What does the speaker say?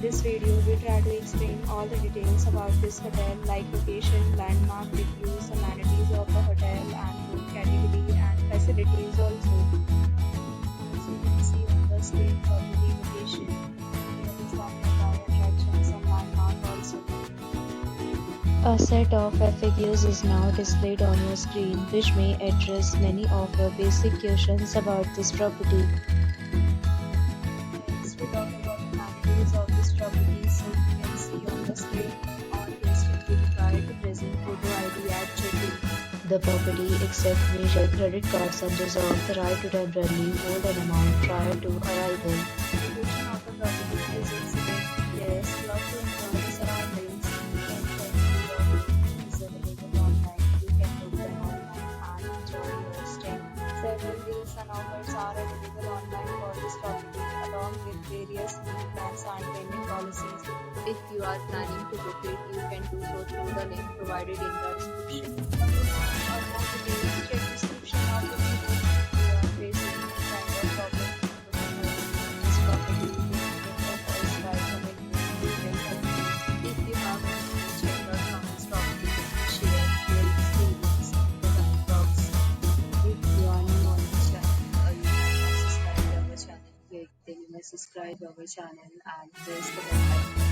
this video, we try to explain all the details about this hotel, like location, landmark, reviews, amenities of the hotel, and room category and facilities also. As you can see on the screen for the location, here is the nearby attractions and landmark also. A set of FAQs is now displayed on your screen, which may address many of your basic questions about this property. Next, we talk about the amenities of this property. So you can see on the screen, all guests will be required to present photo ID at check-in. The property accepts major credit cards and reserves the right to temporarily hold an amount prior to arrival. The location of the property is excellent. Guests love to enjoy the surroundings. Is available online. You can book them online and enjoy your stay. Several deals and offers are available online for this property, along with various meal plans and payment policies. If you are planning to book it, you can do so through the link provided in the description. For more details, check description of the video. If you are facing any kind of problem booking this property, you can contact us by commenting. If you have any question or comments property, share your experience in the comment box. If you are new on the channel or you have not subscribed our channel yet, then you must subscribe our channel and press the bell icon